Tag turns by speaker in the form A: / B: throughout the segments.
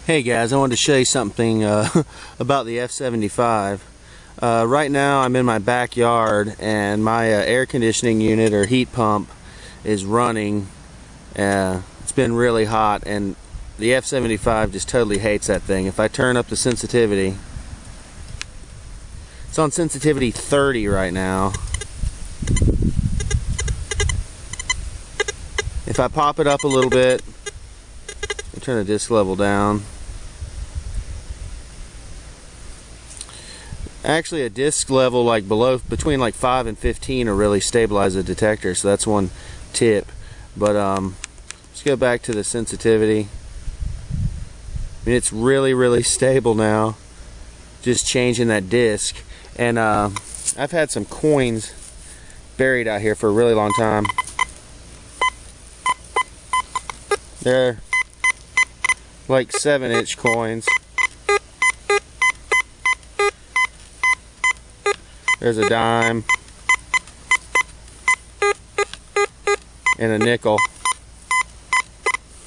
A: Hey guys, I wanted to show you something about the F75. Right now I'm in my backyard and my air conditioning unit or heat pump is running. It's been really hot and the F75 just totally hates that thing. If I turn up the sensitivity, it's on sensitivity 30 right now. If I pop it up a little bit, I'll turn the disc level down. Actually, a disc level like between like 5 and 15 will really stabilize the detector, so that's one tip. But let's go back to the sensitivity. I mean, it's really stable now, just changing that disc. And I've had some coins buried out here for a really long time. They're like 7-inch coins. There's a dime and a nickel.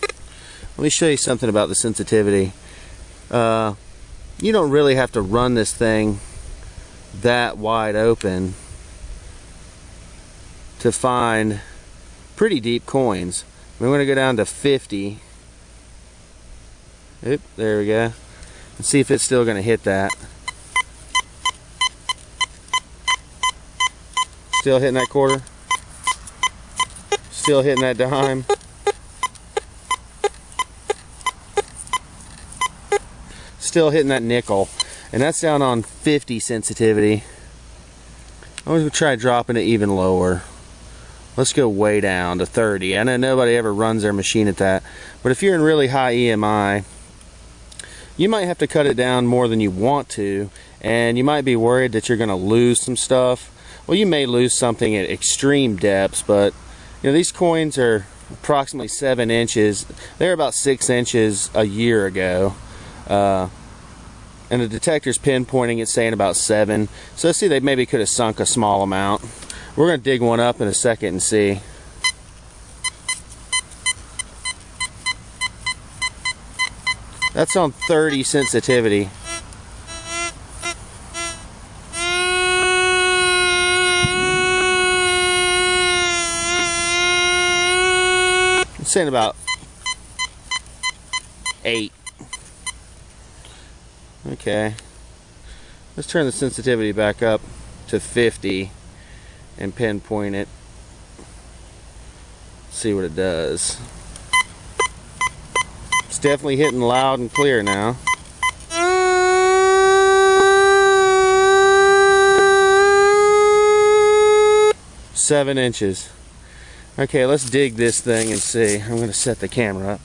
A: Let me show you something about the sensitivity. You don't really have to run this thing that wide open to find pretty deep coins. We're going to go down to 50. Oop, there we go. Let's see if it's still going to hit that. Still hitting that quarter. Still hitting that dime. Still hitting that nickel. And that's down on 50 sensitivity. I'm going to try dropping it even lower. Let's go way down to 30. I know nobody ever runs their machine at that. But if you're in really high EMI, you might have to cut it down more than you want to. And you might be worried that you're going to lose some stuff. Well, you may lose something at extreme depths, but you know, these coins are approximately 7 inches. They're about 6 inches a year ago. And the detector's pinpointing it, saying about 7. So let's see, they maybe could have sunk a small amount. We're going to dig one up in a second and see. That's on 30 sensitivity. It's saying about 8. Okay. Let's turn the sensitivity back up to 50 and pinpoint it. See what it does. It's definitely hitting loud and clear now. Seven inches. Okay, let's dig this thing and see. I'm going to set the camera up.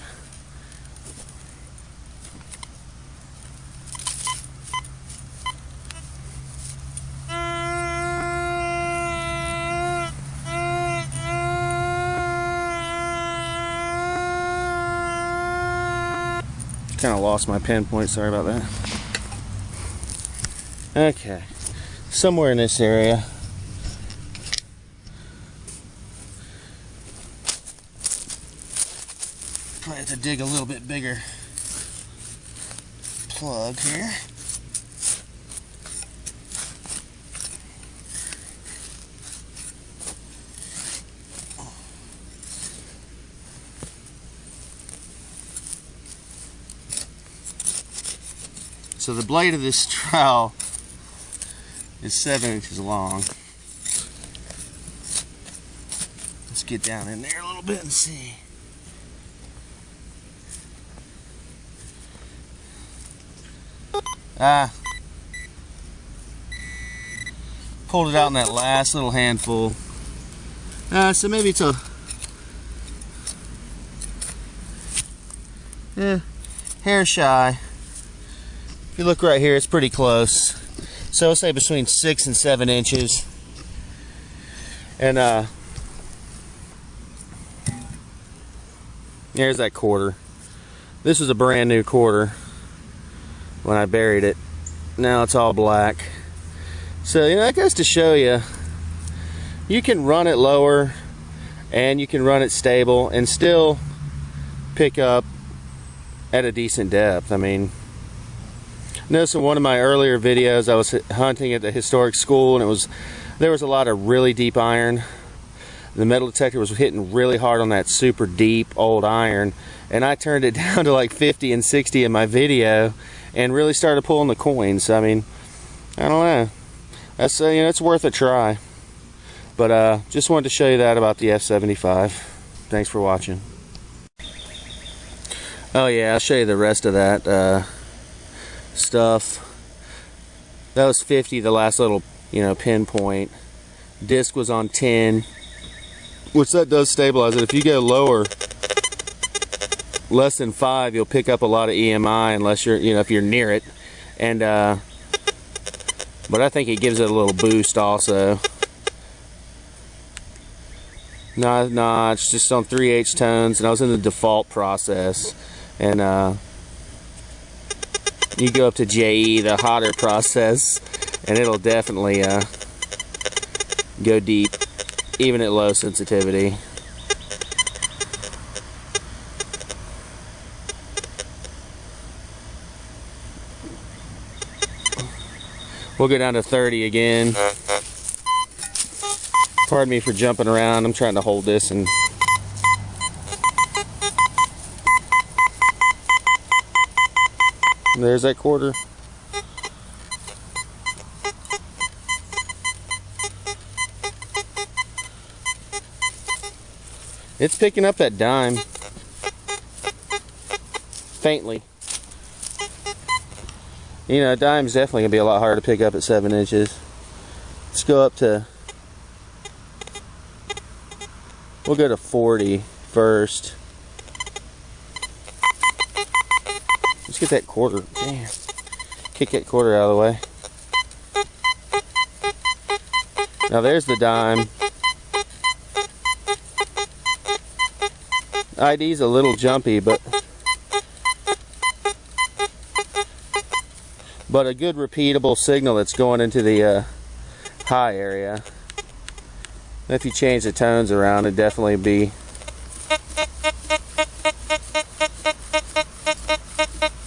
A: Kind of lost my pinpoint, sorry about that. Okay, somewhere in this area. Probably have to dig a little bit bigger plug here. So the blade of this trowel is 7 inches long. Let's get down in there a little bit and see. Pulled it out in that last little handful. So maybe it's a hair shy. If you look right here, it's pretty close. So I'll say between 6 and 7 inches. And there's that quarter. This was a brand new quarter when I buried it. Now it's all black. So, you know, that goes to show you, you can run it lower and you can run it stable and still pick up at a decent depth. I mean, notice in one of my earlier videos I was hunting at the historic school, and there was a lot of really deep iron. The metal detector was hitting really hard on that super deep old iron, and I turned it down to like 50 and 60 in my video and really started pulling the coins. I mean, I don't know, that's you know, it's worth a try. But just wanted to show you that about the F75. Thanks for watching. Oh yeah, I'll show you the rest of that stuff. That was 50, the last little, you know, pinpoint. Disc was on 10, which that does stabilize it. If you go lower, less than 5, you'll pick up a lot of EMI unless you're, you know, if you're near it. And but I think it gives it a little boost also. No, it's just on 3/8 tones, and I was in the default process. And you go up to JE, the hotter process, and it'll definitely go deep, even at low sensitivity. We'll go down to 30 again. Pardon me for jumping around. I'm trying to hold this and there's that quarter. It's picking up that dime faintly. You know, a dime's definitely gonna be a lot harder to pick up at 7 inches. Let's go up to, we'll go to 40 first. Let's get that quarter. Damn. Kick that quarter out of the way. Now there's the dime. ID's a little jumpy, but a good repeatable signal that's going into the high area. If you change the tones around, it'd definitely be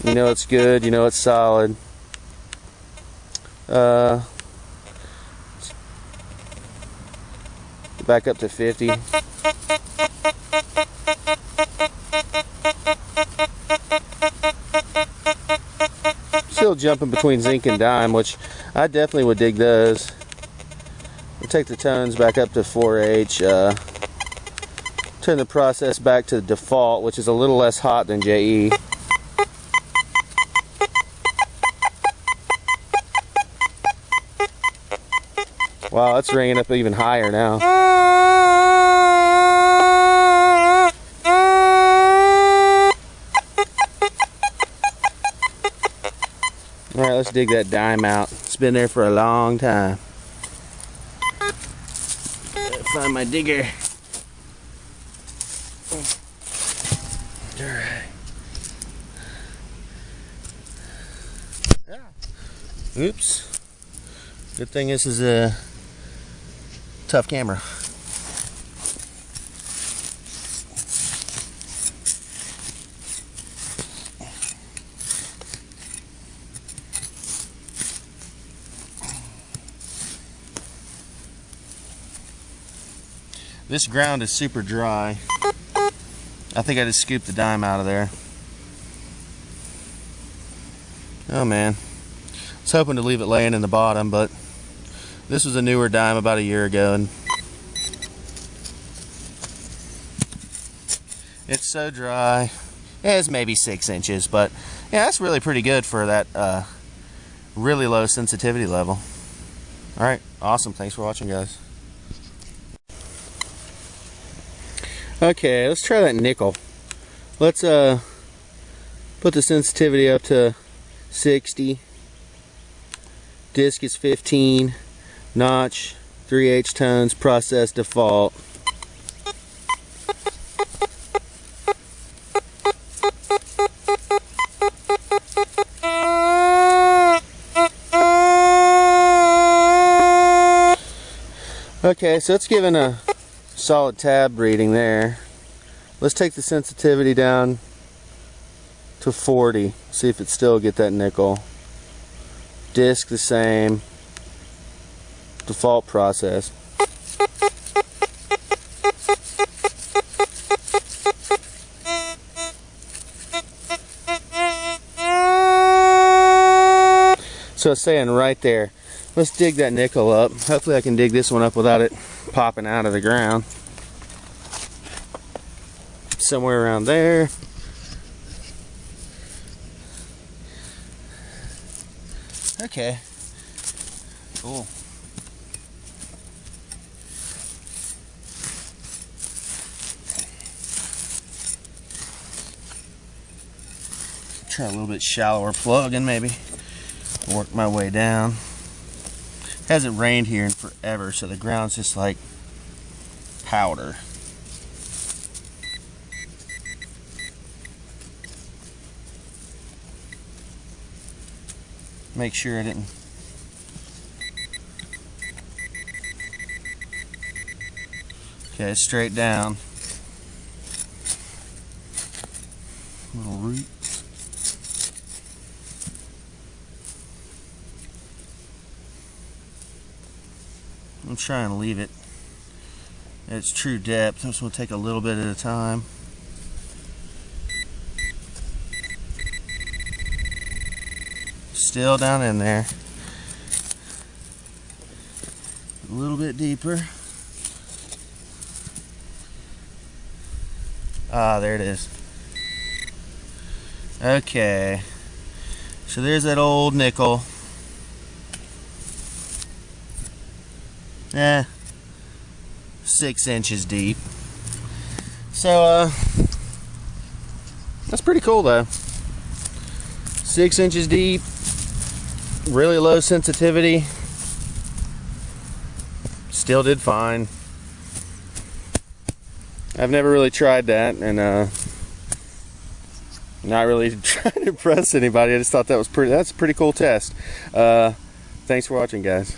A: you know it's good, you know it's solid. Back up to 50. Still jumping between zinc and dime, which I definitely would dig those. We'll take the tones back up to 4H. Turn the process back to default, which is a little less hot than JE. Wow, it's ringing up even higher now. Alright, let's dig that dime out. It's been there for a long time. Gotta find my digger. Alright. Oops. Good thing this is a tough camera. This ground is super dry. I think I just scooped the dime out of there. Oh man. I was hoping to leave it laying in the bottom, but this was a newer dime about a year ago, and it's so dry. It's maybe 6 inches, but yeah, that's really pretty good for that really low sensitivity level. Alright, awesome. Thanks for watching, guys. Okay, let's try that nickel. Let's put the sensitivity up to 60. Disc is 15. Notch, 3/8 tones, process default. Okay, so it's giving a solid tab reading there. Let's take the sensitivity down to 40. See if it still get that nickel. Disc the same. Default process. So it's saying right there. Let's dig that nickel up. Hopefully I can dig this one up without it popping out of the ground. Somewhere around there. Okay. Cool. Try a little bit shallower plugging maybe. Work my way down. Hasn't rained here in forever, so the ground's just like powder. Make sure I didn't. Okay, straight down. Little root. I'm trying to leave it at its true depth. I'm just going to take a little bit at a time. Still down in there. A little bit deeper. Ah, there it is. Okay. So there's that old nickel. 6 inches deep. So that's pretty cool though. 6 inches deep, really low sensitivity. Still did fine. I've never really tried that, and not really trying to impress anybody. I just thought that was that's a pretty cool test. Thanks for watching, guys.